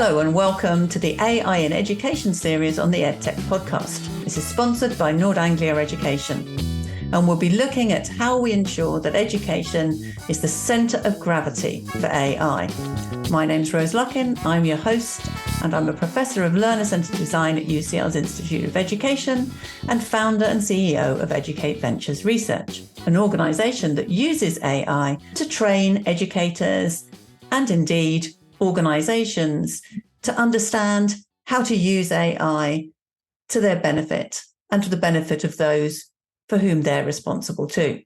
Hello and welcome to the AI in Education series on the EdTech podcast. This is sponsored by Anglia Education, and we'll be looking at how we ensure that education is the centre of gravity for AI. My name's Rose Luckin, I'm your host, and I'm a Professor of Learner-Centred Design at UCL's Institute of Education and founder and CEO of Educate Ventures Research, an organisation that uses AI to train educators and indeed organisations to understand how to use AI to their benefit and to the benefit of those for whom they're responsible too.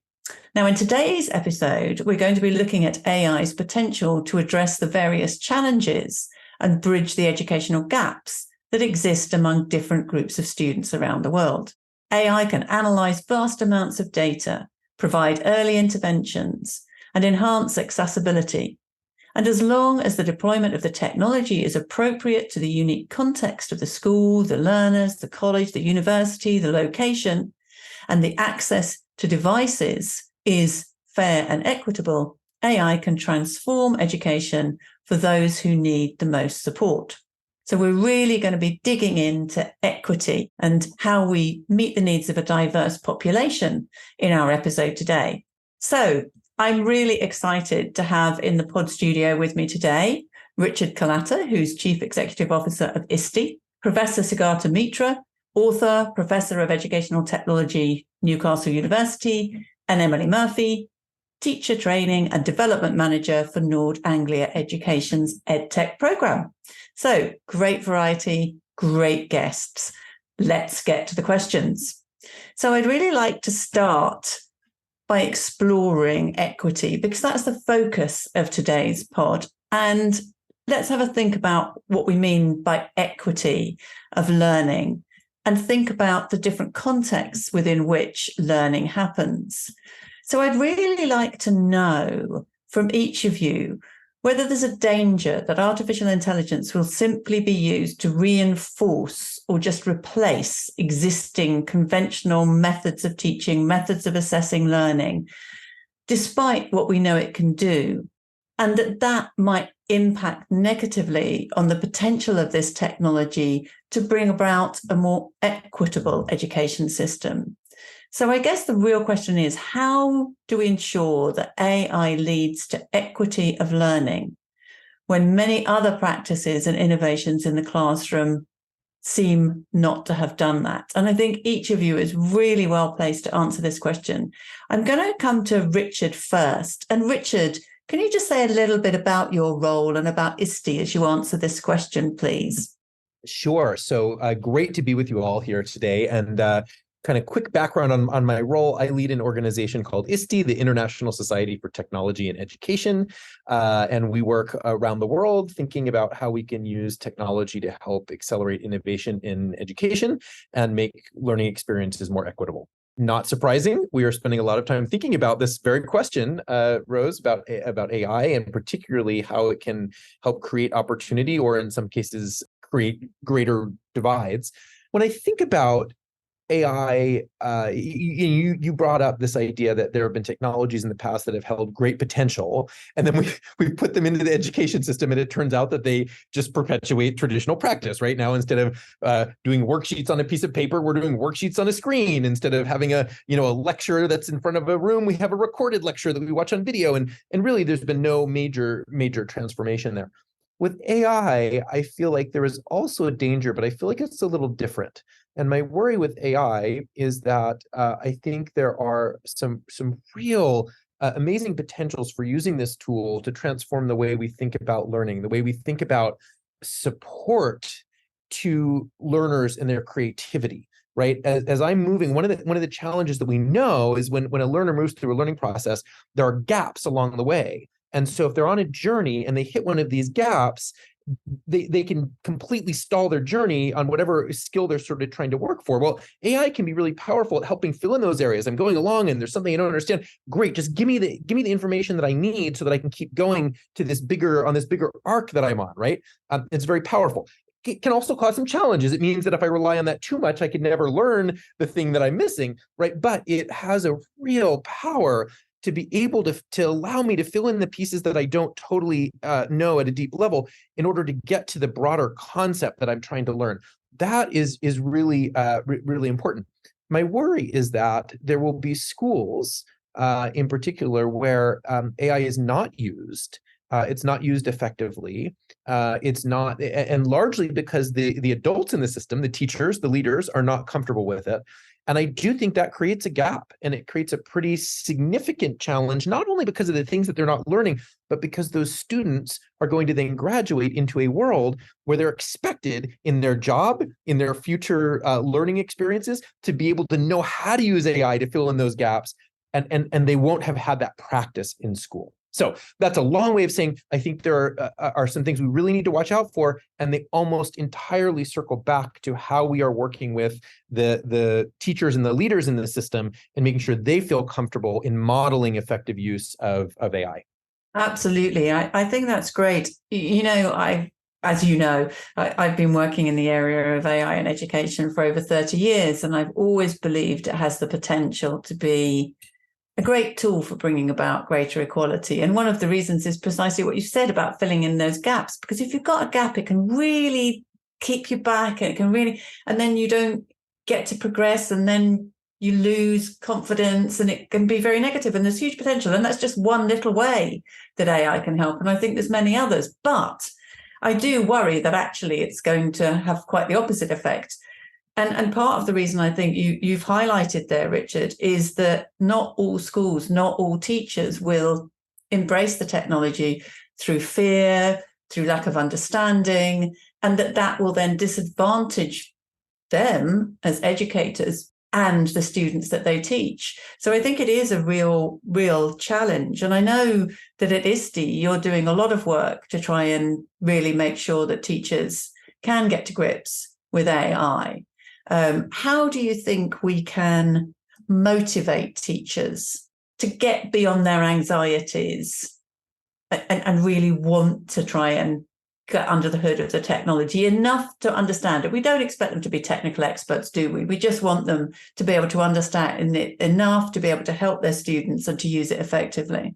Now, in today's episode, we're going to be looking at AI's potential to address the various challenges and bridge the educational gaps that exist among different groups of students around the world. AI can analyse vast amounts of data, provide early interventions, and enhance accessibility. And as long as the deployment of the technology is appropriate to the unique context of the school, the learners, the college, the university, the location, and the access to devices is fair and equitable, AI can transform education for those who need the most support. So we're really going to be digging into equity and how we meet the needs of a diverse population in our episode today. So I'm really excited to have in the pod studio with me today Richard Culatta, who's Chief Executive Officer of ISTE, Professor Sugata Mitra, author, Professor of Educational Technology, Newcastle University, and Emily Murphy, Teacher Training and Development Manager for Anglia Education's EdTech programme. So great variety, great guests. Let's get to the questions. So I'd really like to start by exploring equity, because that's the focus of today's pod. And let's have a think about what we mean by equity of learning and think about the different contexts within which learning happens. So I'd really like to know from each of you whether there's a danger that artificial intelligence will simply be used to reinforce or just replace existing conventional methods of teaching, methods of assessing learning, despite what we know it can do, and that might impact negatively on the potential of this technology to bring about a more equitable education system. So I guess the real question is, how do we ensure that AI leads to equity of learning when many other practices and innovations in the classroom seem not to have done that? And I think each of you is really well placed to answer this question. I'm going to come to Richard first. And Richard, can you just say a little bit about your role and about ISTE as you answer this question, please? Sure. So great to be with you all here today. And kind of quick background on my role. I lead an organization called ISTE, the International Society for Technology and Education. And we work around the world thinking about how we can use technology to help accelerate innovation in education and make learning experiences more equitable. Not surprising, we are spending a lot of time thinking about this very question, Rose, about AI, and particularly how it can help create opportunity or in some cases create greater divides. When I think about AI, you brought up this idea that there have been technologies in the past that have held great potential, and then we put them into the education system, and it turns out that they just perpetuate traditional practice. Right now, instead of doing worksheets on a piece of paper, we're doing worksheets on a screen. Instead of having a lecture that's in front of a room, we have a recorded lecture that we watch on video, and really, there's been no major transformation there. With AI, I feel like there is also a danger, but I feel like it's a little different. And my worry with AI is that I think there are some real amazing potentials for using this tool to transform the way we think about learning, the way we think about support to learners and their creativity. Right, as I'm moving, one of the challenges that we know is when a learner moves through a learning process, there are gaps along the way. And so if they're on a journey and they hit one of these gaps, they can completely stall their journey on whatever skill they're sort of trying to work for. Well, AI can be really powerful at helping fill in those areas. I'm going along and there's something I don't understand. Great, just give me the information that I need so that I can keep going to this bigger arc that I'm on. Right, it's very powerful. It can also cause some challenges. It means that if I rely on that too much, I could never learn the thing that I'm missing. Right, but it has a real power to be able to allow me to fill in the pieces that I don't totally know at a deep level in order to get to the broader concept that I'm trying to learn. That is really really important. My worry is that there will be schools in particular where AI is not used. It's not used effectively. It's not, and largely because the adults in the system, the teachers, the leaders, are not comfortable with it. And I do think that creates a gap, and it creates a pretty significant challenge, not only because of the things that they're not learning, but because those students are going to then graduate into a world where they're expected in their job, in their future learning experiences, to be able to know how to use AI to fill in those gaps. And they won't have had that practice in school. So that's a long way of saying I think there are some things we really need to watch out for, and they almost entirely circle back to how we are working with the teachers and the leaders in the system and making sure they feel comfortable in modeling effective use of AI. Absolutely. I think that's great. As you know, I've been working in the area of AI in education for over 30 years, and I've always believed it has the potential to be a great tool for bringing about greater equality. And one of the reasons is precisely what you said about filling in those gaps, because if you've got a gap, it can really keep you back, and it can really, and then you don't get to progress, and then you lose confidence, and it can be very negative. And there's huge potential. And that's just one little way that AI can help. And I think there's many others, but I do worry that actually it's going to have quite the opposite effect. And part of the reason I think you've highlighted there, Richard, is that not all schools, not all teachers will embrace the technology through fear, through lack of understanding, and that will then disadvantage them as educators and the students that they teach. So I think it is a real challenge. And I know that at ISTE, you're doing a lot of work to try and really make sure that teachers can get to grips with AI. How do you think we can motivate teachers to get beyond their anxieties and really want to try and get under the hood of the technology enough to understand it? We don't expect them to be technical experts, do we? We just want them to be able to understand it enough to be able to help their students and to use it effectively.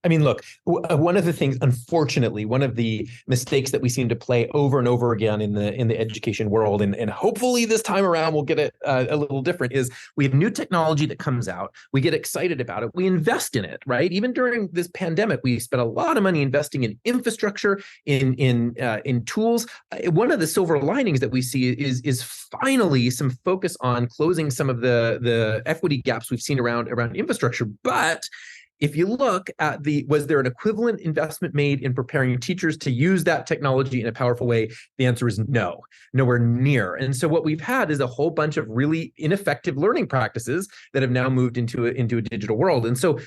I mean, look, one of the things, unfortunately, one of the mistakes that we seem to play over and over again in the education world, and hopefully this time around we'll get it a little different, is we have new technology that comes out, we get excited about it, we invest in it, right? Even during this pandemic, we spent a lot of money investing in infrastructure, in tools. One of the silver linings that we see is finally some focus on closing some of the equity gaps we've seen around infrastructure, but if you look at was there an equivalent investment made in preparing teachers to use that technology in a powerful way? The answer is no, nowhere near. And so what we've had is a whole bunch of really ineffective learning practices that have now moved into a digital world. And so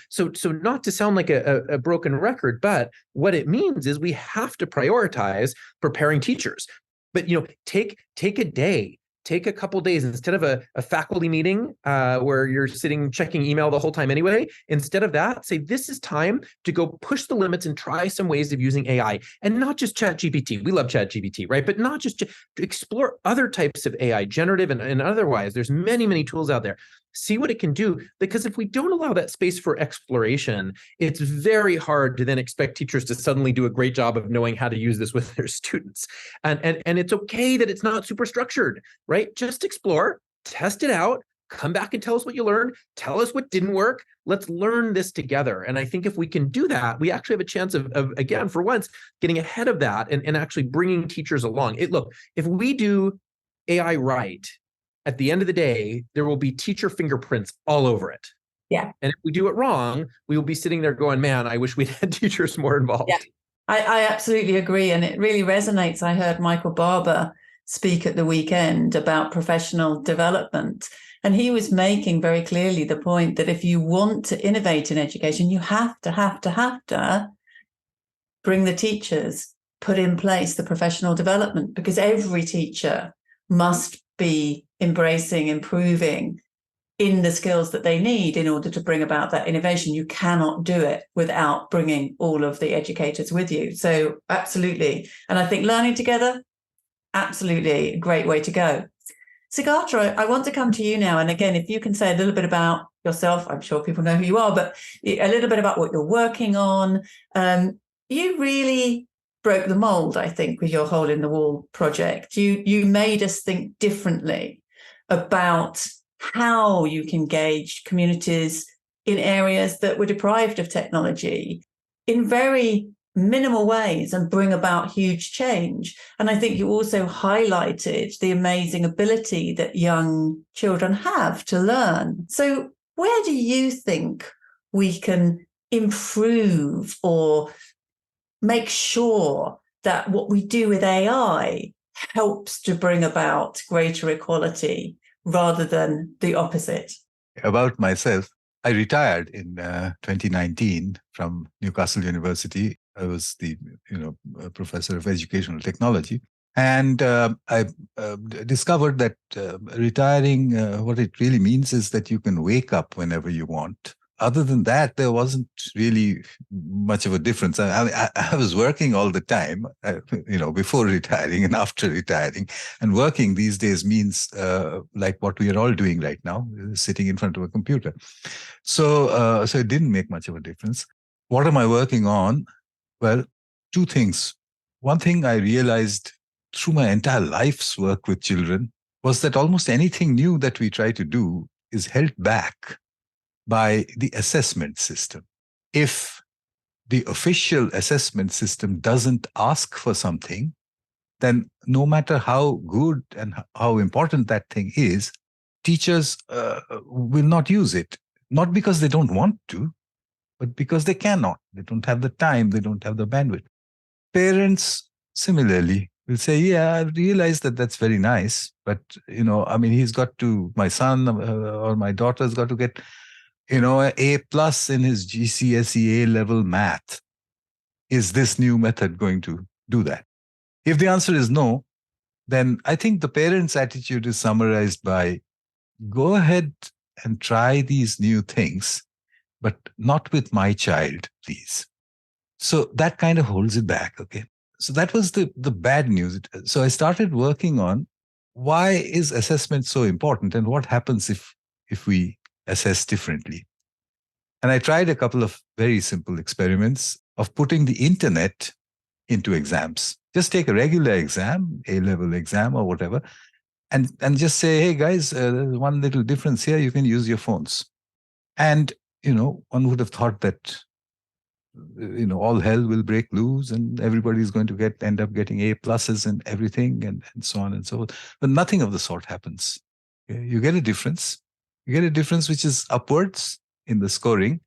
not to sound like a broken record, but what it means is we have to prioritize preparing teachers. But take a day. Take a couple of days instead of a faculty meeting where you're sitting checking email the whole time anyway. Instead of that, say this is time to go push the limits and try some ways of using AI, and not just ChatGPT. We love ChatGPT, right? But not just to explore other types of AI, generative and otherwise. There's many tools out there. See what it can do, because if we don't allow that space for exploration, it's very hard to then expect teachers to suddenly do a great job of knowing how to use this with their students. And it's okay that it's not super structured, right? Just explore, test it out, come back and tell us what you learned, tell us what didn't work. Let's learn this together. And I think if we can do that, we actually have a chance of again, for once, getting ahead of that and actually bringing teachers along. Look, if we do AI right, at the end of the day, there will be teacher fingerprints all over it. Yeah. And if we do it wrong, we will be sitting there going, man, I wish we'd had teachers more involved. Yeah, I absolutely agree. And it really resonates. I heard Michael Barber speak at the weekend about professional development. And he was making very clearly the point that if you want to innovate in education, you have to bring the teachers, put in place the professional development, because every teacher must be embracing, improving in the skills that they need in order to bring about that innovation. You cannot do it without bringing all of the educators with you. So absolutely. And I think learning together, absolutely a great way to go. Sugata, I want to come to you now. And again, if you can say a little bit about yourself. I'm sure people know who you are, but a little bit about what you're working on. You really broke the mold, I think, with your Hole in the Wall project. You made us think differently about how you can engage communities in areas that were deprived of technology in very minimal ways and bring about huge change. And I think you also highlighted the amazing ability that young children have to learn. So where do you think we can improve or make sure that what we do with AI helps to bring about greater equality rather than the opposite? About myself, I retired in 2019 from Newcastle University. I was the professor of educational technology. And I discovered that retiring, what it really means is that you can wake up whenever you want. Other than that, there wasn't really much of a difference. I was working all the time, before retiring and after retiring. And working these days means like what we are all doing right now, sitting in front of a computer. So it didn't make much of a difference. What am I working on? Well, two things. One thing I realized through my entire life's work with children was that almost anything new that we try to do is held back by the assessment system. If the official assessment system doesn't ask for something, then no matter how good and how important that thing is, teachers will not use it. Not because they don't want to, but because they cannot. They don't have the time, they don't have the bandwidth. Parents, similarly, will say, yeah, I realize that that's very nice, but, he's got to, my son or my daughter's got to get, an A+ in his GCSE A-level math. Is this new method going to do that? If the answer is no, then I think the parent's attitude is summarized by, go ahead and try these new things, but not with my child, please. So that kind of holds it back, okay? So that was the bad news. So I started working on why is assessment so important and what happens if we assess differently. And I tried a couple of very simple experiments of putting the internet into exams. Just take a regular exam, A-level exam or whatever, and just say, hey guys, there's one little difference here. You can use your phones. And, one would have thought that, all hell will break loose and everybody's going to end up getting A+ and everything and so on and so forth. But nothing of the sort happens. You get a difference. You get a difference which is upwards in the scoring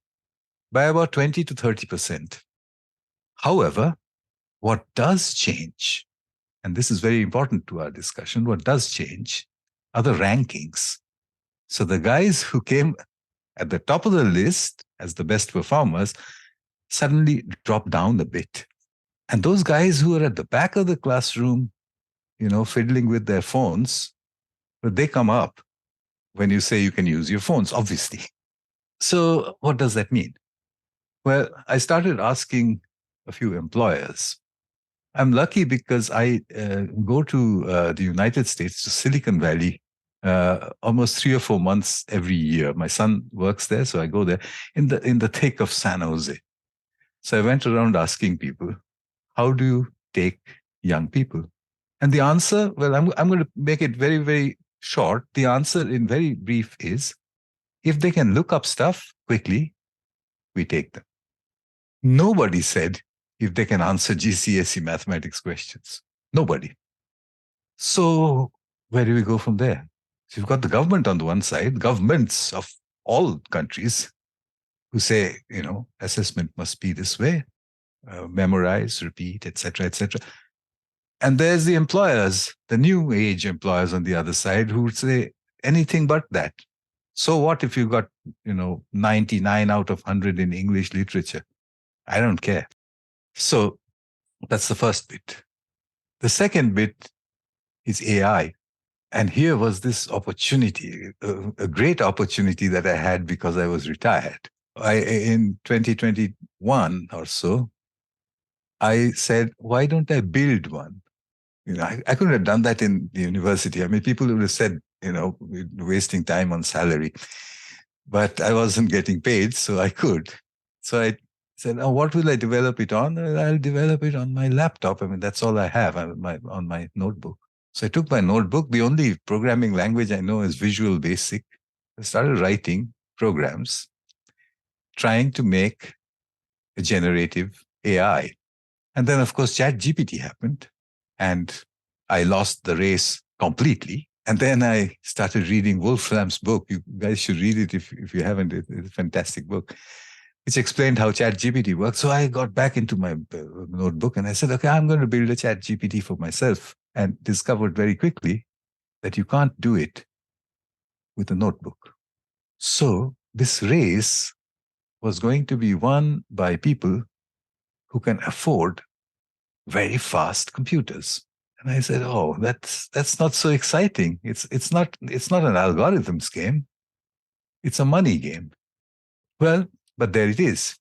by about 20 to 30%. However, what does change, and this is very important to our discussion, what does change are the rankings. So the guys who came at the top of the list as the best performers suddenly drop down a bit. And those guys who are at the back of the classroom, fiddling with their phones, but they come up when you say you can use your phones, obviously. So what does that mean? Well, I started asking a few employers. I'm lucky because I go to the United States, to Silicon Valley, almost 3 or 4 months every year. My son works there, so I go there in the thick of San Jose. So I went around asking people, how do you take young people? And the answer, well, I'm going to make it very, very short. The answer in very brief is, if they can look up stuff quickly, we take them. Nobody said if they can answer GCSE mathematics questions. Nobody. So where do we go from there? So you've got the government on the one side, governments of all countries, who say, assessment must be this way, memorize, repeat, etc., etc. And there's the employers, the new age employers on the other side, who would say anything but that. So what if you got, 99 out of 100 in English literature? I don't care. So that's the first bit. The second bit is AI. And here was this opportunity, a great opportunity that I had because I was retired. In 2021 or so, I said, why don't I build one? I couldn't have done that in the university. I mean, people would have said, wasting time on salary. but I wasn't getting paid, so I could. So I said, "Oh, what will I develop it on? I'll develop it on my laptop. I mean, that's all I have on my notebook." So I took my notebook. The only programming language I know is Visual Basic. I started writing programs, trying to make a generative AI. And then, of course, ChatGPT happened, and I lost the race completely. And then I started reading Wolfram's book. You guys should read it if you haven't. It's a fantastic book, which explained how ChatGPT works. So I got back into my notebook and I said, okay, I'm going to build a ChatGPT for myself, and discovered very quickly that you can't do it with a notebook. So this race was going to be won by people who can afford very fast computers. And I said, oh, that's not so exciting. It's not an algorithms game. It's a money game. Well, but there it is.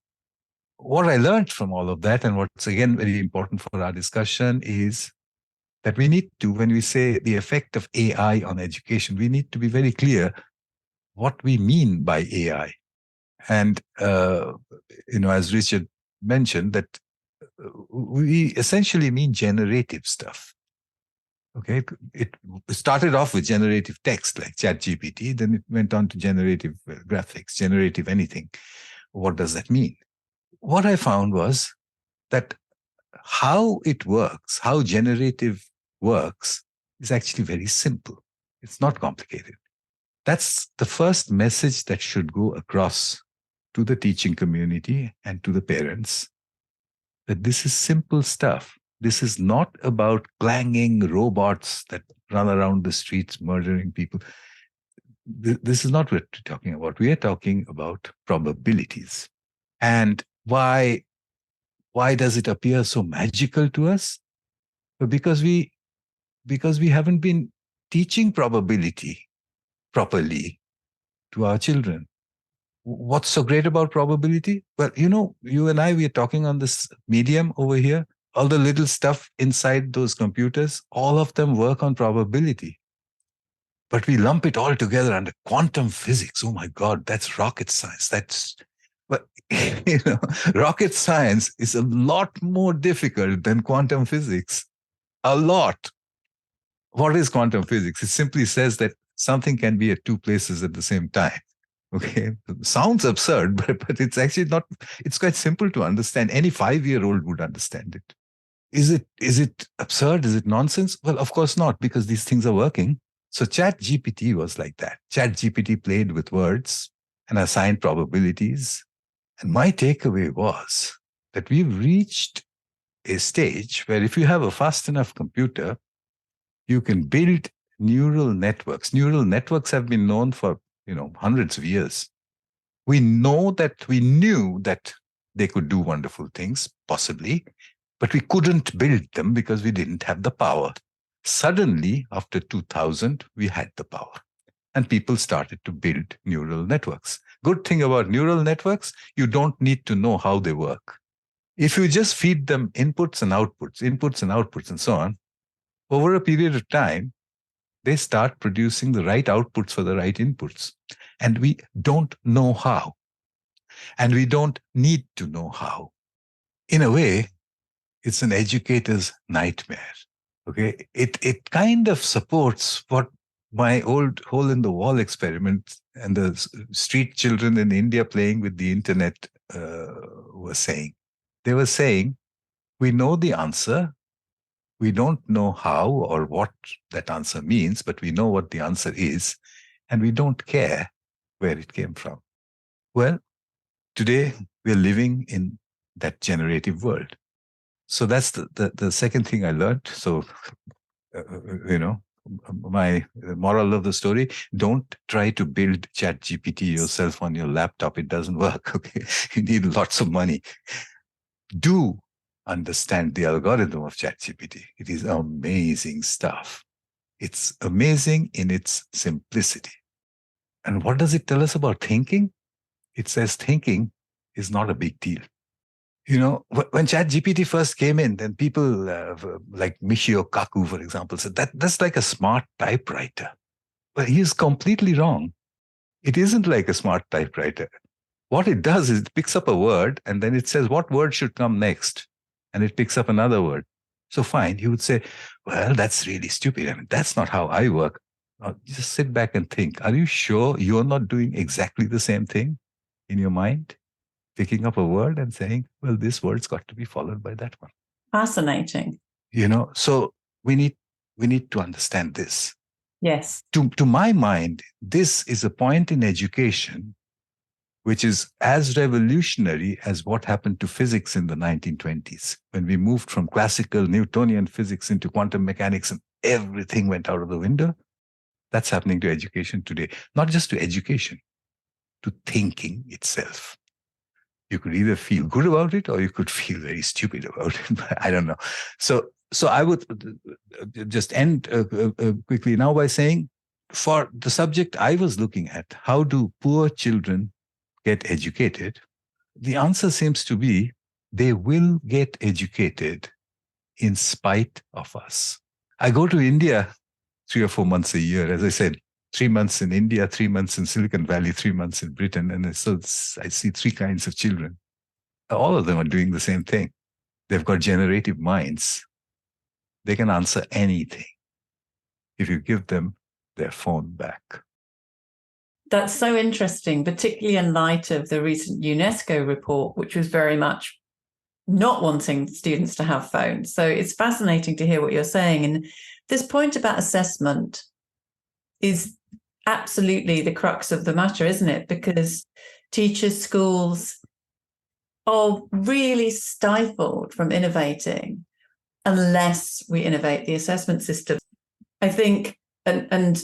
What I learned from all of that, and what's again very important for our discussion, is that we need to, when we say the effect of AI on education, we need to be very clear what we mean by AI. And, as Richard mentioned, that we essentially mean generative stuff. Okay, it started off with generative text like ChatGPT, then it went on to generative graphics, generative anything. What does that mean? What I found was that how it works, how generative works, is actually very simple. It's not complicated. That's the first message that should go across to the teaching community and to the parents, that this is simple stuff. This is not about clanging robots that run around the streets murdering people. This is not what we're talking about. We are talking about probabilities. And why does it appear so magical to us? Because we haven't been teaching probability properly to our children. What's so great about probability? Well, you and I, we are talking on this medium over here. All the little stuff inside those computers, all of them work on probability. But we lump it all together under quantum physics. Oh my God, that's rocket science. But rocket science is a lot more difficult than quantum physics. A lot. What is quantum physics? It simply says that something can be at two places at the same time. Okay, sounds absurd, but it's actually not. It's quite simple to understand. Any 5-year-old would understand it. Is it absurd? Is it nonsense? Well, of course not, because these things are working. So ChatGPT was like that. ChatGPT played with words and assigned probabilities. And my takeaway was that we've reached a stage where if you have a fast enough computer, you can build neural networks. Neural networks have been known for hundreds of years. We knew that they could do wonderful things, possibly, but we couldn't build them because we didn't have the power. Suddenly, after 2000, we had the power, and people started to build neural networks. Good thing about neural networks, you don't need to know how they work. If you just feed them inputs and outputs, and so on, over a period of time, they start producing the right outputs for the right inputs. And we don't know how. And we don't need to know how. In a way, it's an educator's nightmare. Okay, it kind of supports what my old hole in the wall experiment and the street children in India playing with the internet were saying. They were saying, we know the answer. We don't know how or what that answer means, but we know what the answer is, and we don't care where it came from. Well, today we're living in that generative world. So that's the second thing I learned. So, my moral of the story, don't try to build ChatGPT yourself on your laptop. It doesn't work, okay? You need lots of money. Do understand the algorithm of ChatGPT. It is amazing stuff. It's amazing in its simplicity. And what does it tell us about thinking? It says thinking is not a big deal. When ChatGPT first came in, then people like Michio Kaku, for example, said that's like a smart typewriter. But he's completely wrong. It isn't like a smart typewriter. What it does is it picks up a word and then it says what word should come next. And it picks up another word. So fine, you would say, well, that's really stupid. I mean, that's not how I work. Now, just sit back and think, are you sure you're not doing exactly the same thing in your mind? Picking up a word and saying, well, this word's got to be followed by that one. Fascinating. So we need to understand this. Yes. To my mind, this is a point in education which is as revolutionary as what happened to physics in the 1920s, when we moved from classical Newtonian physics into quantum mechanics and everything went out of the window. That's happening to education today. Not just to education, to thinking itself. You could either feel good about it or you could feel very stupid about it. I don't know. So I would just end quickly now by saying, for the subject I was looking at, how do poor children get educated? The answer seems to be they will get educated in spite of us. I go to India 3 or 4 months a year, as I said, 3 months in India, 3 months in Silicon Valley, 3 months in Britain. And so I see 3 kinds of children. All of them are doing the same thing. They've got generative minds. They can answer anything if you give them their phone back. That's so interesting, particularly in light of the recent UNESCO report, which was very much not wanting students to have phones. So it's fascinating to hear what you're saying. And this point about assessment is absolutely the crux of the matter, isn't it? Because teachers, schools are really stifled from innovating unless we innovate the assessment system. I think, and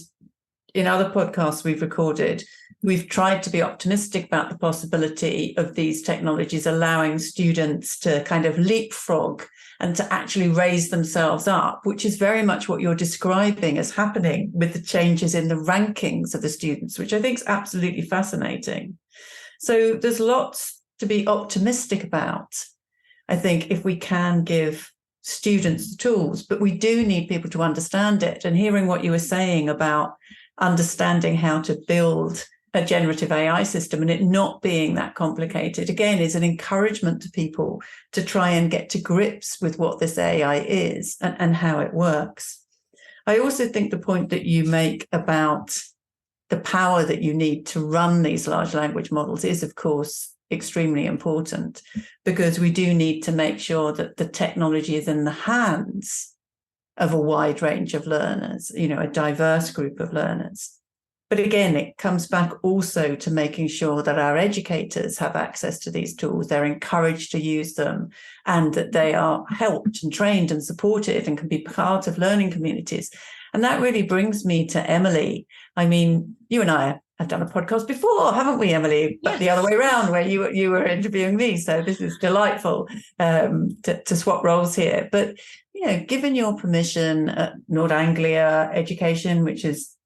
in other podcasts we've recorded, we've tried to be optimistic about the possibility of these technologies allowing students to kind of leapfrog and to actually raise themselves up, which is very much what you're describing as happening with the changes in the rankings of the students, which I think is absolutely fascinating. So there's lots to be optimistic about, I think, if we can give students the tools, but we do need people to understand it. And hearing what you were saying about understanding how to build a generative AI system and it not being that complicated, again, is an encouragement to people to try and get to grips with what this AI is and how it works. I also think the point that you make about the power that you need to run these large language models is, of course, extremely important, because we do need to make sure that the technology is in the hands of a wide range of learners, a diverse group of learners. But again, it comes back also to making sure that our educators have access to these tools, they're encouraged to use them, and that they are helped and trained and supported and can be part of learning communities. And that really brings me to Emily. I mean, you and I have done a podcast before, haven't we, Emily? But the other way around, where you were interviewing me. So this is delightful to swap roles here. But given your permission at Anglia Education, which is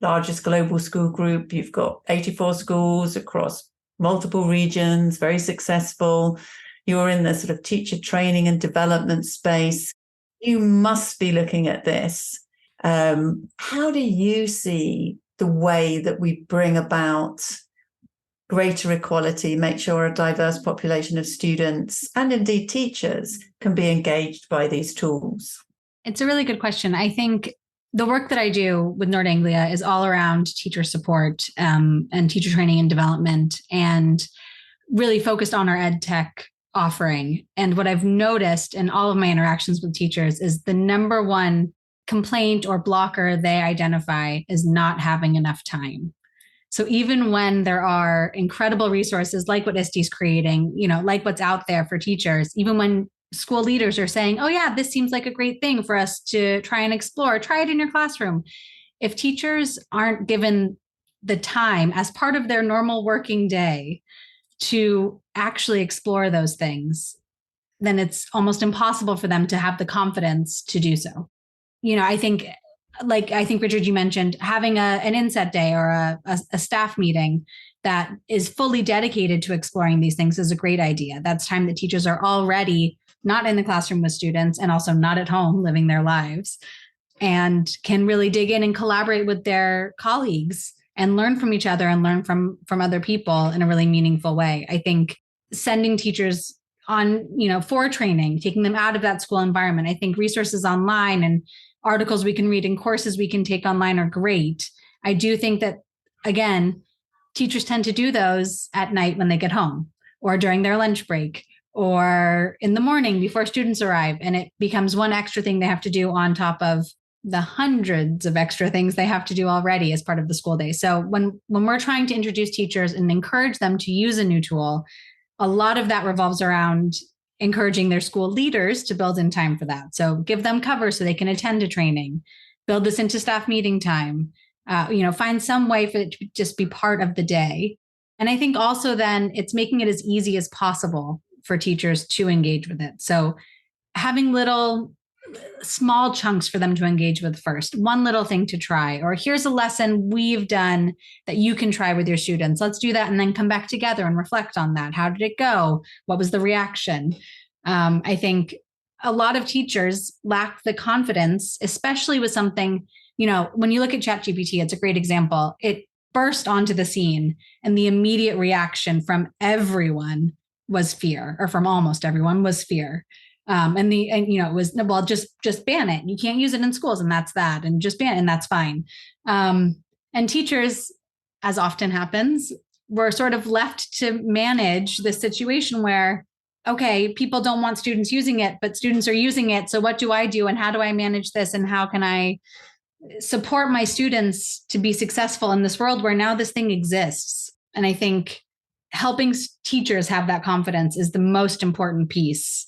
largest global school group, you've got 84 schools across multiple regions, very successful. You're in the sort of teacher training and development space. You must be looking at this. How do you see the way that we bring about greater equality, make sure a diverse population of students and indeed teachers can be engaged by these tools? It's a really good question. I think the work that I do with Nord Anglia is all around teacher support and teacher training and development, and really focused on our ed tech offering. And what I've noticed in all of my interactions with teachers is the number one complaint or blocker they identify is not having enough time. So even when there are incredible resources like what ISTE is creating, like what's out there for teachers, even when school leaders are saying, oh yeah, this seems like a great thing for us to try and explore, try it in your classroom. If teachers aren't given the time as part of their normal working day to actually explore those things, then it's almost impossible for them to have the confidence to do so. I think, Richard, you mentioned having an inset day or a staff meeting that is fully dedicated to exploring these things is a great idea. That's time that teachers are already not in the classroom with students and also not at home living their lives, and can really dig in and collaborate with their colleagues and learn from each other and learn from other people in a really meaningful way. I think sending teachers on, for training, taking them out of that school environment. I think resources online and articles we can read and courses we can take online are great. I do think that, again, teachers tend to do those at night when they get home or during their lunch break or in the morning before students arrive. And it becomes one extra thing they have to do on top of the hundreds of extra things they have to do already as part of the school day. So when we're trying to introduce teachers and encourage them to use a new tool, a lot of that revolves around encouraging their school leaders to build in time for that. So give them cover so they can attend a training, build this into staff meeting time, find some way for it to just be part of the day. And I think also then it's making it as easy as possible for teachers to engage with it. So having little small chunks for them to engage with first, one little thing to try, or here's a lesson we've done that you can try with your students. Let's do that and then come back together and reflect on that. How did it go? What was the reaction? I think a lot of teachers lack the confidence, especially with something, when you look at ChatGPT, it's a great example. It burst onto the scene and the immediate reaction from everyone was fear, or from almost everyone was fear. It was, well, just ban it. You can't use it in schools, and that's that, and just ban it, and that's fine. And teachers, as often happens, were sort of left to manage this situation where, okay, people don't want students using it, but students are using it. So what do I do? And how do I manage this? And how can I support my students to be successful in this world where now this thing exists? And I think helping teachers have that confidence is the most important piece.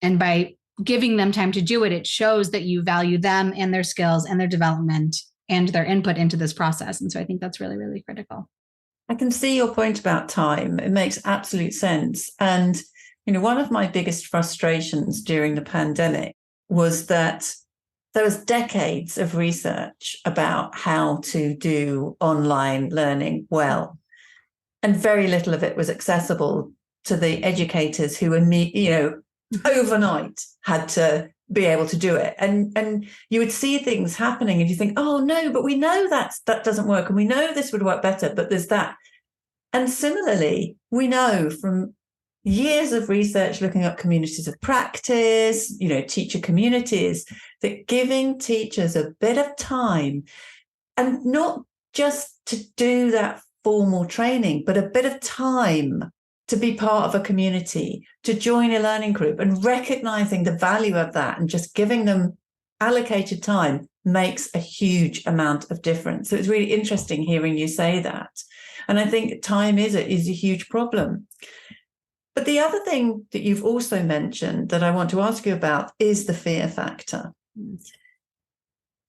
And by giving them time to do it, it shows that you value them and their skills and their development and their input into this process. And so I think that's really, really critical. I can see your point about time. It makes absolute sense. And, one of my biggest frustrations during the pandemic was that there was decades of research about how to do online learning well. And very little of it was accessible to the educators who were, overnight had to be able to do it. And you would see things happening and you think, oh no, but we know that doesn't work. And we know this would work better, but there's that. And similarly, we know from years of research looking at communities of practice, teacher communities, that giving teachers a bit of time, and not just to do that formal training, but a bit of time to be part of a community, to join a learning group, and recognizing the value of that and just giving them allocated time makes a huge amount of difference. So it's really interesting hearing you say that. And I think time is a huge problem. But the other thing that you've also mentioned that I want to ask you about is the fear factor.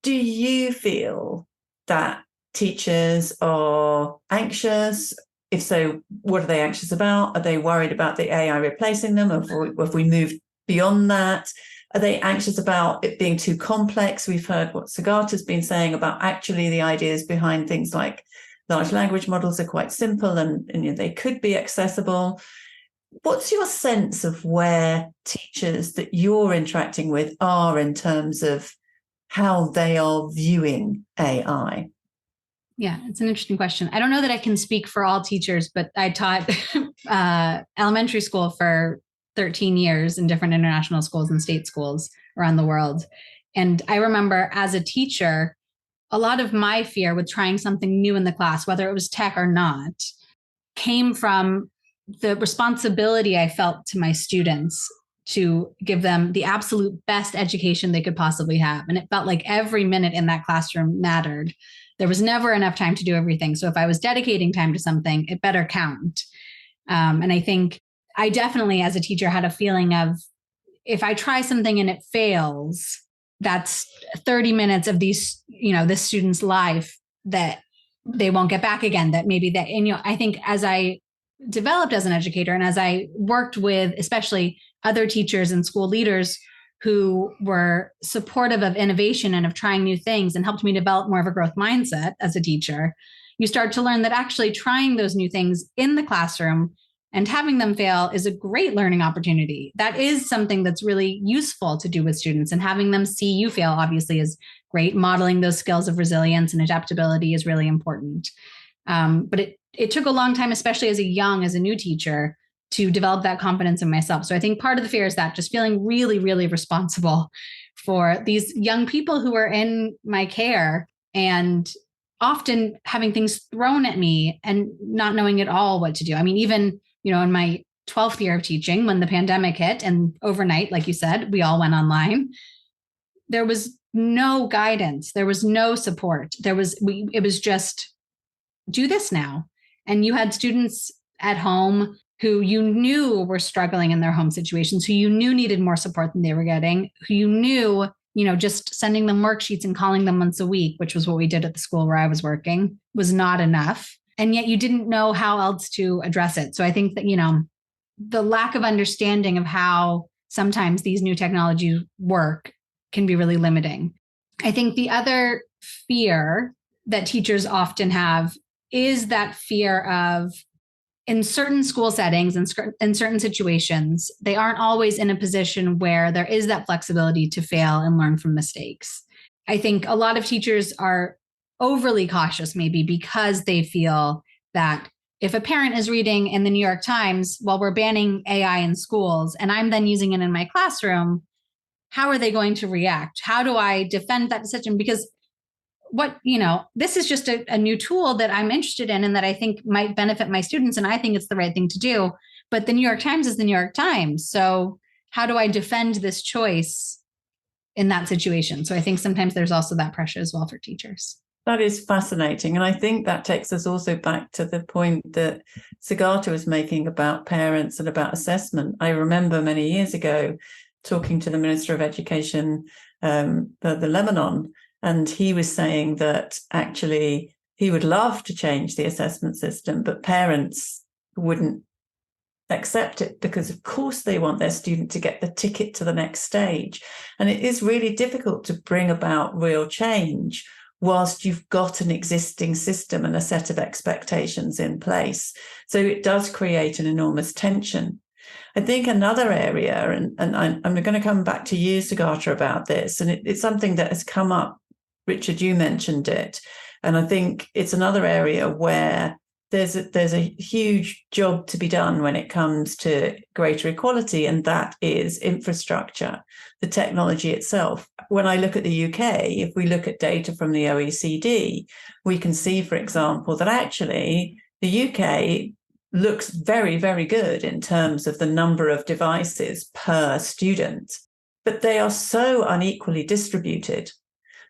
Do you feel that teachers are anxious? If so, what are they anxious about? Are they worried about the AI replacing them? Have we moved beyond that? Are they anxious about it being too complex? We've heard what Sugata's been saying about actually the ideas behind things like large language models are quite simple and they could be accessible. What's your sense of where teachers that you're interacting with are in terms of how they are viewing AI? Yeah, it's an interesting question. I don't know that I can speak for all teachers, but I taught elementary school for 13 years in different international schools and state schools around the world. And I remember as a teacher, a lot of my fear with trying something new in the class, whether it was tech or not, came from the responsibility I felt to my students to give them the absolute best education they could possibly have. And it felt like every minute in that classroom mattered. There was never enough time to do everything. So if I was dedicating time to something, it better count. And I think I definitely, as a teacher, had a feeling of, if I try something and it fails, that's 30 minutes of this student's life that they won't get back again. That maybe that, and I think as I developed as an educator and as I worked with especially other teachers and school leaders who were supportive of innovation and of trying new things and helped me develop more of a growth mindset as a teacher, you start to learn that actually trying those new things in the classroom And having them fail is a great learning opportunity. That is something that's really useful to do with students. And having them see you fail, obviously, is great. Modeling those skills of resilience and adaptability is really important. But it took a long time, especially as a new teacher, to develop that confidence in myself. So I think part of the fear is that just feeling really, really responsible for these young people who are in my care and often having things thrown at me and not knowing at all what to do. I mean, even, in my 12th year of teaching, when the pandemic hit and overnight, like you said, we all went online, there was no guidance. There was no support. It was just do this now. And you had students at home who you knew were struggling in their home situations, who you knew needed more support than they were getting, who you knew, just sending them worksheets and calling them once a week, which was what we did at the school where I was working, was not enough. And yet you didn't know how else to address it. So I think that, the lack of understanding of how sometimes these new technologies work can be really limiting. I think the other fear that teachers often have is that fear of, in certain school settings and in certain situations, they aren't always in a position where there is that flexibility to fail and learn from mistakes. I think a lot of teachers are overly cautious, maybe because they feel that if a parent is reading in the New York Times while we're banning AI in schools, and I'm then using it in my classroom, how are they going to react? How do I defend that decision? Because this is just a new tool that I'm interested in and that I think might benefit my students. And I think it's the right thing to do. But the New York Times is the New York Times. So how do I defend this choice in that situation? So I think sometimes there's also that pressure as well for teachers. That is fascinating. And I think that takes us also back to the point that Sugata was making about parents and about assessment. I remember many years ago talking to the Minister of Education for the Lebanon, and he was saying that actually he would love to change the assessment system, but parents wouldn't accept it because, of course, they want their student to get the ticket to the next stage. And it is really difficult to bring about real change whilst you've got an existing system and a set of expectations in place. So it does create an enormous tension. I think another area, and I'm going to come back to you, Sugata, about this, and it's something that has come up. Richard, you mentioned it. And I think it's another area where there's a huge job to be done when it comes to greater equality, and that is infrastructure, the technology itself. When I look at the UK, if we look at data from the OECD, we can see, for example, that actually the UK looks very, very good in terms of the number of devices per student, but they are so unequally distributed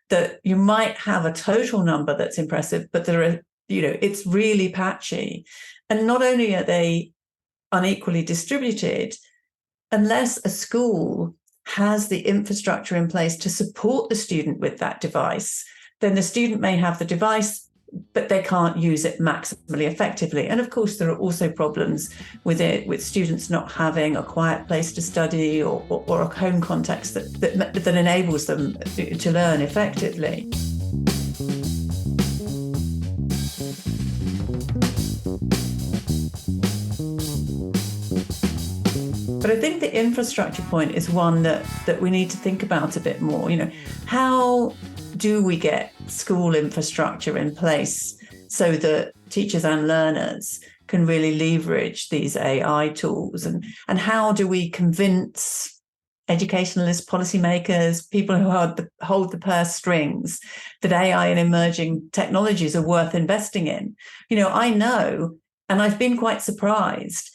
that you might have a total number that's impressive, but there are, it's really patchy. And not only are they unequally distributed, unless a school has the infrastructure in place to support the student with that device, then the student may have the device, but they can't use it maximally effectively. And of course, there are also problems with it, with students not having a quiet place to study or a home context that enables them to learn effectively. But I think the infrastructure point is one that we need to think about a bit more. How do we get school infrastructure in place so that teachers and learners can really leverage these AI tools? And how do we convince educationalists, policymakers, people who hold the purse strings, that AI and emerging technologies are worth investing in? I know, and I've been quite surprised,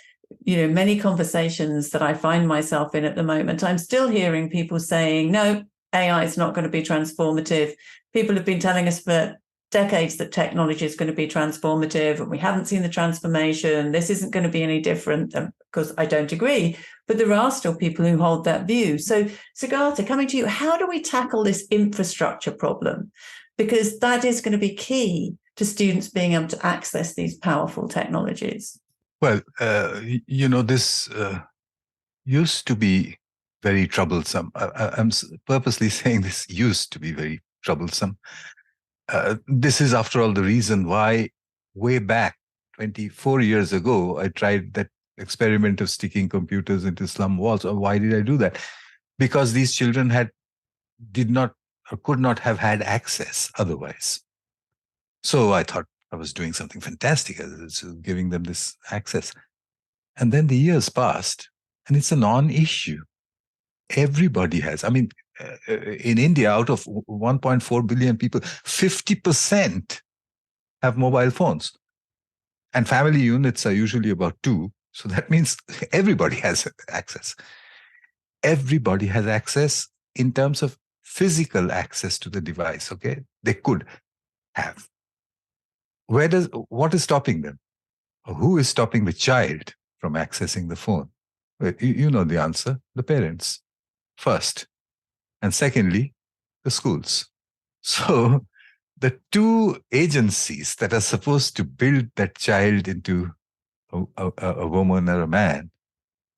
many conversations that I find myself in at the moment, I'm still hearing people saying, no, AI is not going to be transformative. People have been telling us for decades that technology is going to be transformative, and we haven't seen the transformation. This isn't going to be any different. Because I don't agree, but there are still people who hold that view. So, Sugata, coming to you, how do we tackle this infrastructure problem? Because that is going to be key to students being able to access these powerful technologies. Well, this used to be very troublesome. I'm purposely saying this used to be very troublesome. This is, after all, the reason why way back 24 years ago, I tried that experiment of sticking computers into slum walls. Or why did I do that? Because these children did not or could not have had access otherwise. So I thought I was doing something fantastic, giving them this access. And then the years passed, and it's a non-issue. Everybody has. I mean, in India, out of 1.4 billion people, 50% have mobile phones. And family units are usually about 2. So that means everybody has access. Everybody has access in terms of physical access to the device, okay? They could have. What is stopping them? Or who is stopping the child from accessing the phone? Well, you know the answer, the parents first. And secondly, the schools. So the two agencies that are supposed to build that child into a woman or a man,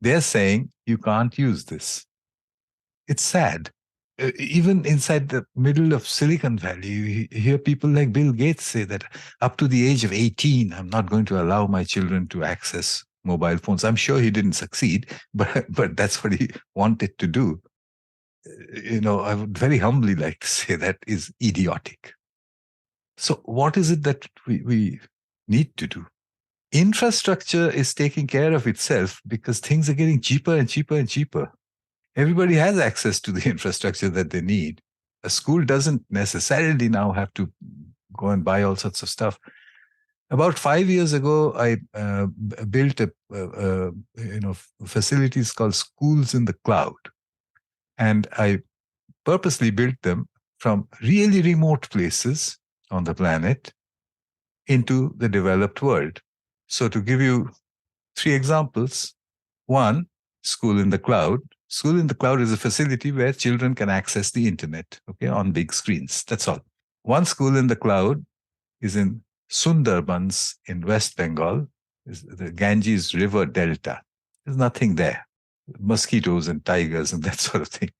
they're saying you can't use this. It's sad. Even inside the middle of Silicon Valley, you hear people like Bill Gates say that up to the age of 18, I'm not going to allow my children to access mobile phones. I'm sure he didn't succeed, but that's what he wanted to do. I would very humbly like to say that is idiotic. So what is it that we need to do? Infrastructure is taking care of itself because things are getting cheaper and cheaper and cheaper. Everybody has access to the infrastructure that they need. A school doesn't necessarily now have to go and buy all sorts of stuff. About 5 years ago, I built facilities called schools in the cloud. And I purposely built them from really remote places on the planet into the developed world. So to give you 3 examples, 1, school in the cloud. School in the cloud is a facility where children can access the internet, okay, on big screens. That's all. 1 school in the cloud is in Sundarbans in West Bengal, the Ganges River Delta. There's nothing there. Mosquitoes and tigers and that sort of thing.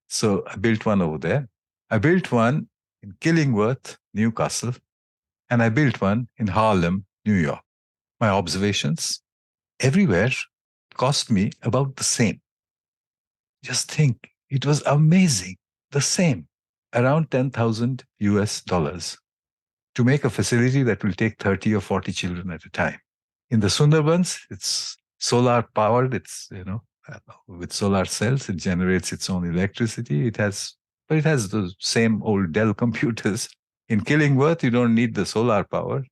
So I built one over there. I built one in Killingworth, Newcastle, and I built one in Harlem, New York. My observations everywhere cost me about the same. Just think, it was amazing. The same, around $10,000 US to make a facility that will take 30 or 40 children at a time. In the Sundarbans, it's solar powered. It's, with solar cells, it generates its own electricity. It has the same old Dell computers. In Killingworth, you don't need the solar power,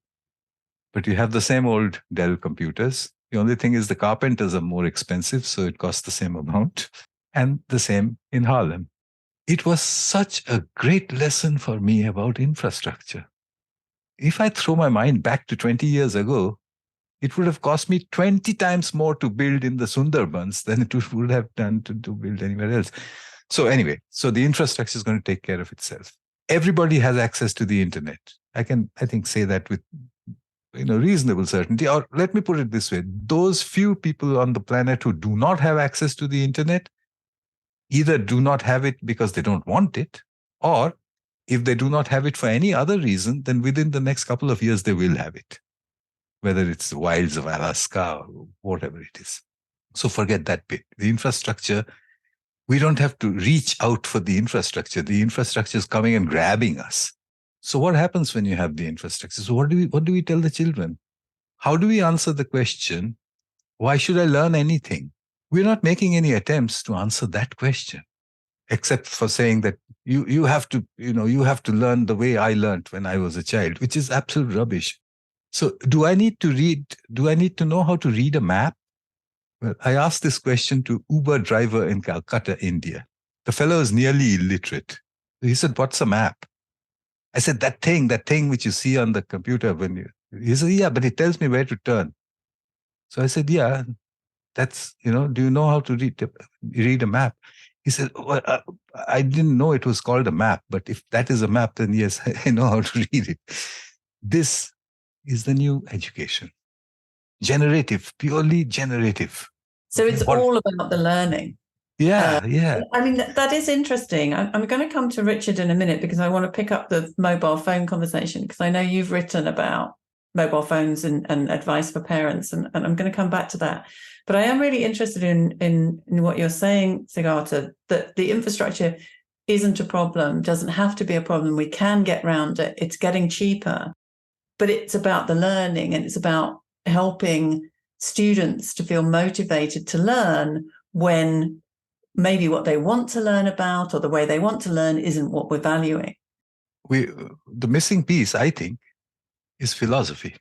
but you have the same old Dell computers. The only thing is the carpenters are more expensive, so it costs the same amount. And the same in Harlem. It was such a great lesson for me about infrastructure. If I throw my mind back to 20 years ago, it would have cost me 20 times more to build in the Sundarbans than it would have done to build anywhere else. So anyway, the infrastructure is going to take care of itself. Everybody has access to the internet. I think, say that with reasonable certainty. Or let me put it this way. Those few people on the planet who do not have access to the internet either do not have it because they don't want it, or if they do not have it for any other reason, then within the next couple of years, they will have it, whether it's the wilds of Alaska or whatever it is. So forget that bit. The infrastructure, we don't have to reach out for the infrastructure. The infrastructure is coming and grabbing us. So what happens when you have the infrastructure? So what do we tell the children? How do we answer the question, why should I learn anything? We're not making any attempts to answer that question, except for saying that you have to learn the way I learned when I was a child, which is absolute rubbish. So do I need to know how to read a map? Well, I asked this question to Uber driver in Calcutta, India. The fellow is nearly illiterate. He said, "What's a map?" I said, that thing which you see on the computer he said, "Yeah, but it tells me where to turn." So I said, "Yeah, that's, do you know how to read a map?" He said, "Well, I didn't know it was called a map, but if that is a map, then yes, I know how to read it." This is the new education. Generative, purely generative. So it's all about the learning. Yeah. I mean, that is interesting. I'm going to come to Richard in a minute because I want to pick up the mobile phone conversation because I know you've written about mobile phones and advice for parents, and I'm going to come back to that. But I am really interested in what you're saying, Sugata, that the infrastructure isn't a problem, doesn't have to be a problem. We can get around it. It's getting cheaper, but it's about the learning, and it's about helping students to feel motivated to learn when maybe what they want to learn about or the way they want to learn isn't what we're valuing. The missing piece, I think, is philosophy.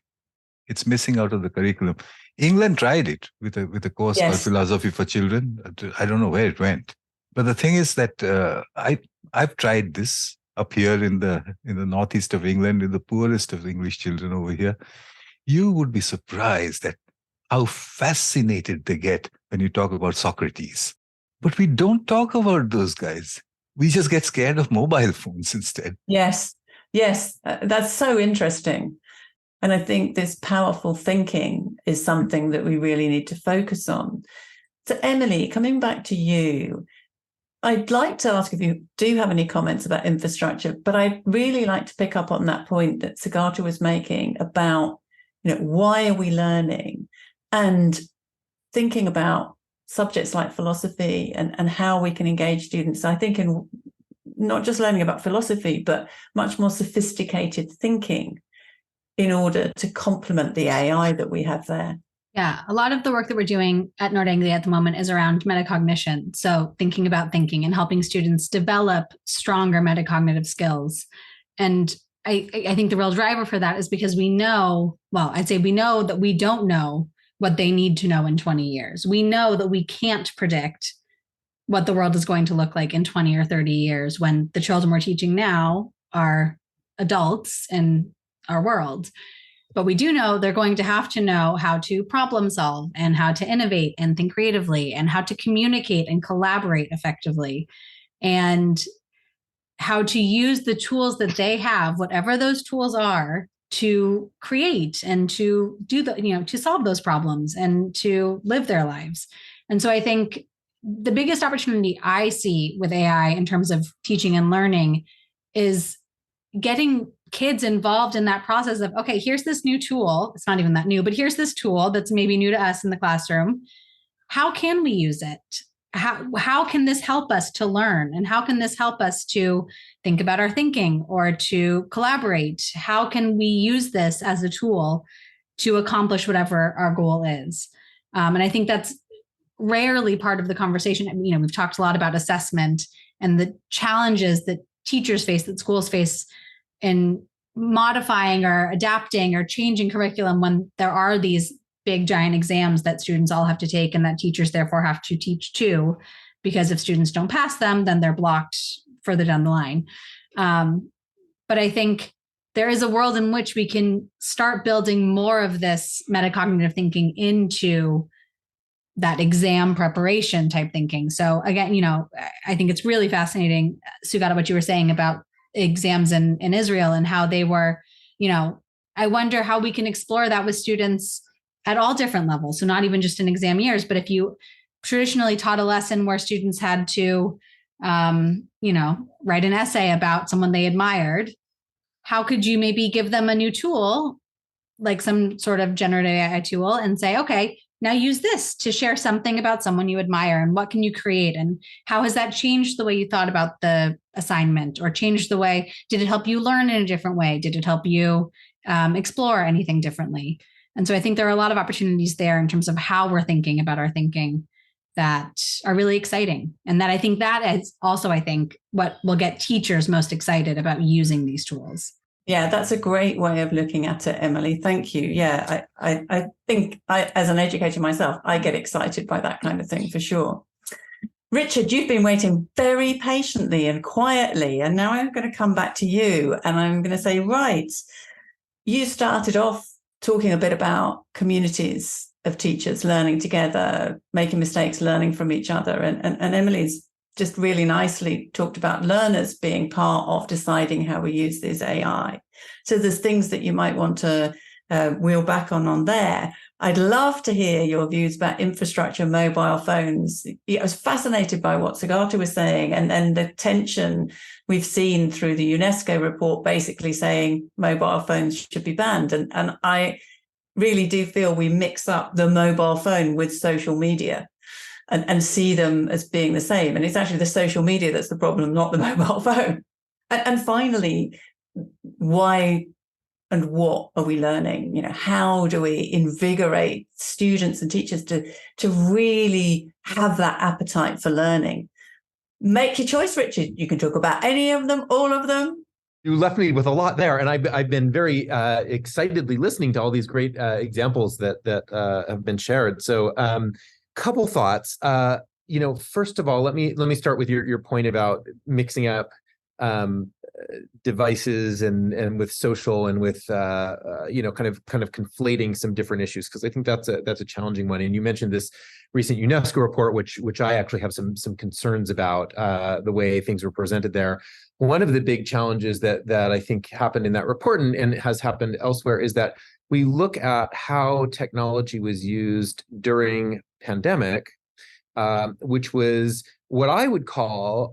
It's missing out of the curriculum. England tried it with a course called Philosophy for Children. I don't know where it went. But the thing is that I've tried this up here in the northeast of England, in the poorest of English children over here. You would be surprised at how fascinated they get when you talk about Socrates. But we don't talk about those guys. We just get scared of mobile phones instead. Yes, that's so interesting. And I think this powerful thinking is something that we really need to focus on. So Emily, coming back to you, I'd like to ask if you do have any comments about infrastructure, but I'd really like to pick up on that point that Sugata was making about, why are we learning, and thinking about subjects like philosophy and how we can engage students. I think in not just learning about philosophy, but much more sophisticated thinking in order to complement the AI that we have there. Yeah, a lot of the work that we're doing at Nord Anglia at the moment is around metacognition. So thinking about thinking and helping students develop stronger metacognitive skills. And I think the real driver for that is because we know that we don't know what they need to know in 20 years. We know that we can't predict what the world is going to look like in 20 or 30 years when the children we're teaching now are adults in our world. But we do know they're going to have to know how to problem solve and how to innovate and think creatively and how to communicate and collaborate effectively and how to use the tools that they have, whatever those tools are, to create and to do to solve those problems and to live their lives. And so I think the biggest opportunity I see with AI in terms of teaching and learning is getting kids involved in that process of, okay, here's this new tool. It's not even that new, but here's this tool that's maybe new to us in the classroom. How can we use it? How can this help us to learn? And how can this help us to think about our thinking or to collaborate? How can we use this as a tool to accomplish whatever our goal is? And I think that's rarely part of the conversation. We've talked a lot about assessment and the challenges that teachers face, that schools face in modifying or adapting or changing curriculum when there are these big giant exams that students all have to take and that teachers therefore have to teach too, because if students don't pass them, then they're blocked further down the line. But I think there is a world in which we can start building more of this metacognitive thinking into that exam preparation type thinking. So again, I think it's really fascinating, Sugata, what you were saying about exams in Israel and how they were, I wonder how we can explore that with students at all different levels. So not even just in exam years, but if you traditionally taught a lesson where students had to, write an essay about someone they admired, how could you maybe give them a new tool, like some sort of generative AI tool, and say, okay, now use this to share something about someone you admire, and what can you create? And how has that changed the way you thought about the assignment, or changed the way, did it help you learn in a different way? Did it help you explore anything differently? And so I think there are a lot of opportunities there in terms of how we're thinking about our thinking that are really exciting. And that I think that is also, what will get teachers most excited about using these tools. Yeah, that's a great way of looking at it, Emily. Thank you. Yeah, I think as an educator myself, I get excited by that kind of thing for sure. Richard, you've been waiting very patiently and quietly, and now I'm going to come back to you and I'm going to say, right, you started off talking a bit about communities of teachers learning together, making mistakes, learning from each other. And Emily's just really nicely talked about learners being part of deciding how we use this AI. So there's things that you might want to wheel back on there. I'd love to hear your views about infrastructure, mobile phones. I was fascinated by what Sugata was saying and the tension we've seen through the UNESCO report basically saying mobile phones should be banned. And I really do feel we mix up the mobile phone with social media and see them as being the same. And it's actually the social media that's the problem, not the mobile phone. And finally, why and what are we learning? How do we invigorate students and teachers to really have that appetite for learning? Make your choice, Richard. You can talk about any of them, all of them. You left me with a lot there, and I've been very excitedly listening to all these great examples that have been shared. So, couple thoughts. First of all, let me start with your point about mixing up devices and with social and with kind of conflating some different issues, because I think that's a challenging one. And you mentioned this recent UNESCO report, which I actually have some concerns about the way things were presented there. One of the big challenges that I think happened in that report and has happened elsewhere is that we look at how technology was used during pandemic, which was what I would call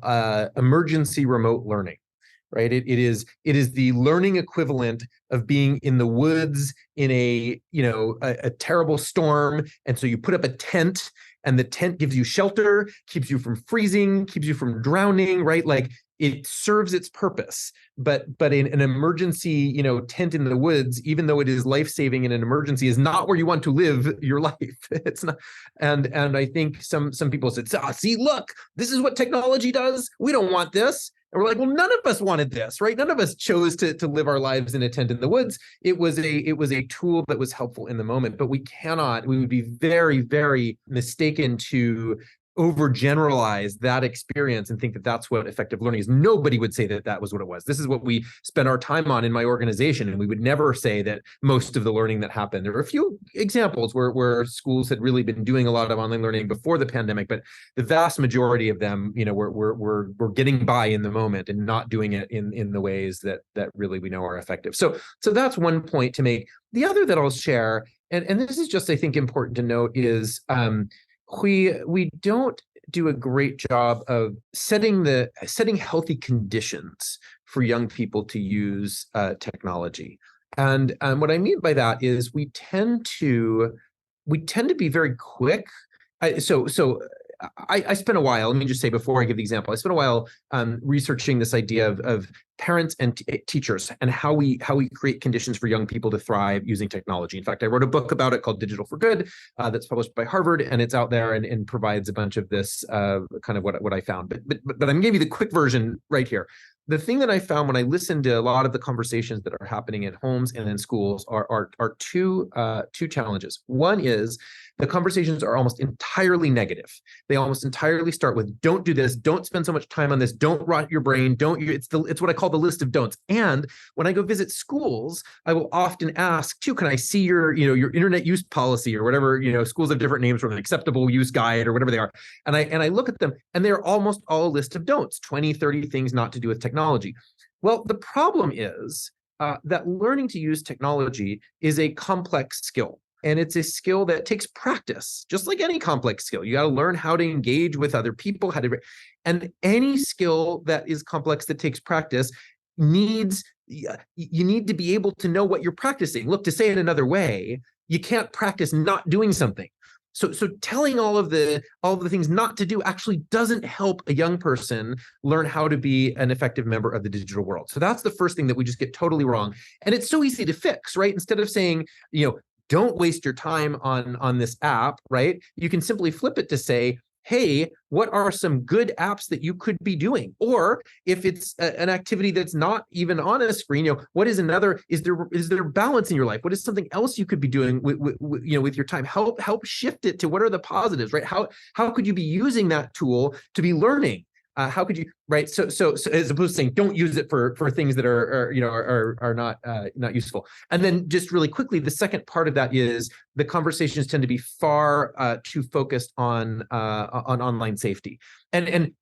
emergency remote learning, right? It is the learning equivalent of being in the woods in a terrible storm, and so you put up a tent, and the tent gives you shelter, keeps you from freezing, keeps you from drowning, right? Like it serves its purpose. But in an emergency, tent in the woods, even though it is life-saving in an emergency, is not where you want to live your life. It's not. And I think some people said, see, look, this is what technology does. We don't want this. And we're like, well, none of us wanted this, right? None of us chose to live our lives in a tent in the woods. It was a tool that was helpful in the moment, but we would be very, very mistaken to overgeneralize that experience and think that that's what effective learning is. Nobody would say that was what it was. This is what we spent our time on in my organization, and we would never say that most of the learning that happened. There were a few examples where schools had really been doing a lot of online learning before the pandemic, but the vast majority of them, were getting by in the moment and not doing it in the ways that really we know are effective. So that's one point to make. The other that I'll share, and this is just, I think, important to note, is we don't do a great job of setting healthy conditions for young people to use technology. And what I mean by that is we tend to be very quick. I spent a while, let me just say before I give the example, I spent a while researching this idea of parents and teachers and how we create conditions for young people to thrive using technology. In fact, I wrote a book about it called Digital for Good that's published by Harvard, and it's out there and provides a bunch of this kind of what I found. But I'm going to give you the quick version right here. The thing that I found when I listened to a lot of the conversations that are happening at homes and in schools are two challenges. One is the conversations are almost entirely negative. They almost entirely start with, don't do this, don't spend so much time on this, don't rot your brain, it's what I call the list of don'ts. And when I go visit schools, I will often ask too, can I see your internet use policy or whatever, schools have different names for an acceptable use guide or whatever they are. And I look at them and they're almost all a list of don'ts, 20, 30 things not to do with technology. Well, the problem is that learning to use technology is a complex skill. And it's a skill that takes practice, just like any complex skill. You got to learn how to engage with other people, and any skill that is complex that takes practice you need to be able to know what you're practicing. Look, to say it another way, you can't practice not doing something. So telling all of the things not to do actually doesn't help a young person learn how to be an effective member of the digital world. So that's the first thing that we just get totally wrong. And it's so easy to fix, right? Instead of saying, don't waste your time on this app, right? You can simply flip it to say, hey, what are some good apps that you could be doing? Or if it's an activity that's not even on a screen, what is another? Is there balance in your life? What is something else you could be doing with your time? Help shift it to what are the positives, right? How could you be using that tool to be learning? How could you, Right. So as opposed to saying don't use it for things that are not useful. And then just really quickly, the second part of that is the conversations tend to be far too focused on online safety. And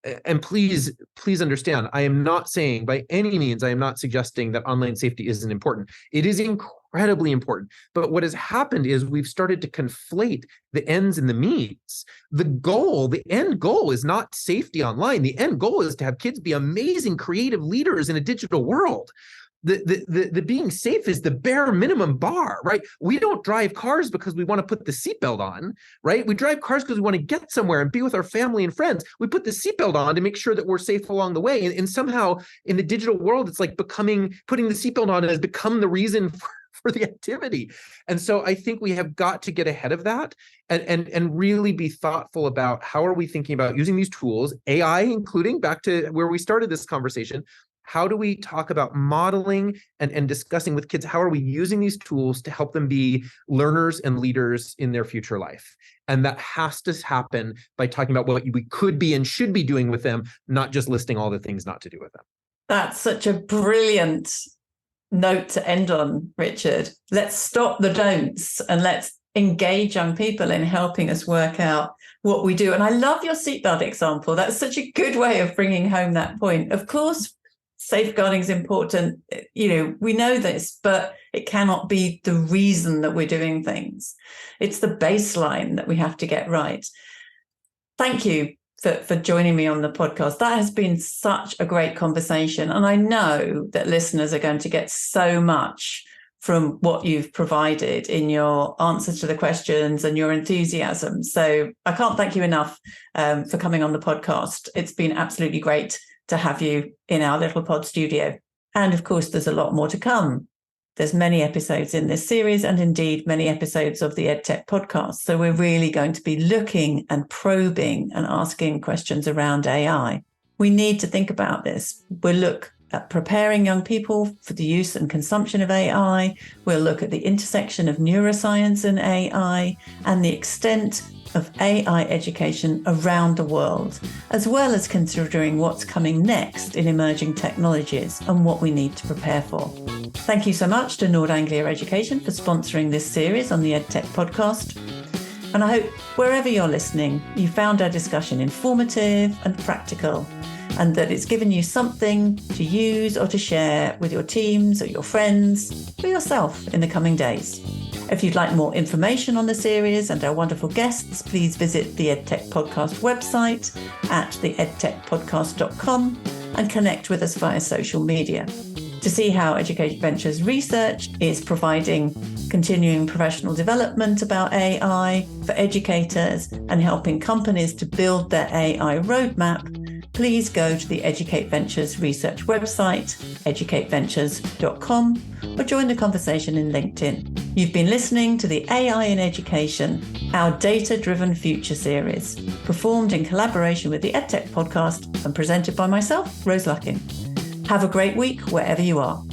please understand, I am not saying by any means, I am not suggesting that online safety isn't important. It is incredibly important. But what has happened is we've started to conflate the ends and the means. The end goal is not safety online. The end goal is to have kids be amazing, creative leaders in a digital world. The being safe is the bare minimum bar, right? We don't drive cars because we want to put the seatbelt on, right? We drive cars because we want to get somewhere and be with our family and friends. We put the seatbelt on to make sure that we're safe along the way. And somehow in the digital world, it's like putting the seatbelt on has become the reason for the activity. And so I think we have got to get ahead of that and really be thoughtful about how are we thinking about using these tools, AI including, back to where we started this conversation. How do we talk about modeling and discussing with kids, how are we using these tools to help them be learners and leaders in their future life? And that has to happen by talking about what we could be and should be doing with them, not just listing all the things not to do with them. That's such a brilliant note to end on, Richard. Let's stop the don'ts and let's engage young people in helping us work out what we do. And I love your seatbelt example. That's such a good way of bringing home that point. Of course, safeguarding is important. We know this, but it cannot be the reason that we're doing things. It's the baseline that we have to get right. Thank you for joining me on the podcast. That has been such a great conversation. And I know that listeners are going to get so much from what you've provided in your answers to the questions and your enthusiasm. So I can't thank you enough for coming on the podcast. It's been absolutely great to have you in our little pod studio. And of course, there's a lot more to come. There's many episodes in this series and indeed many episodes of the EdTech podcast. So we're really going to be looking and probing and asking questions around AI. We need to think about this. We'll look at preparing young people for the use and consumption of AI. We'll look at the intersection of neuroscience and AI and the extent of AI education around the world, as well as considering what's coming next in emerging technologies and what we need to prepare for. Thank you so much to Nord Anglia Education for sponsoring this series on the EdTech podcast. And I hope wherever you're listening, you found our discussion informative and practical, and that it's given you something to use or to share with your teams or your friends or yourself in the coming days. If you'd like more information on the series and our wonderful guests, please visit the EdTech Podcast website at theedtechpodcast.com and connect with us via social media. To see how Education Ventures research is providing continuing professional development about AI for educators and helping companies to build their AI roadmap, please go to the Educate Ventures research website, educateventures.com, or join the conversation in LinkedIn. You've been listening to the AI in Education, our data-driven future series, performed in collaboration with the EdTech podcast and presented by myself, Rose Luckin. Have a great week wherever you are.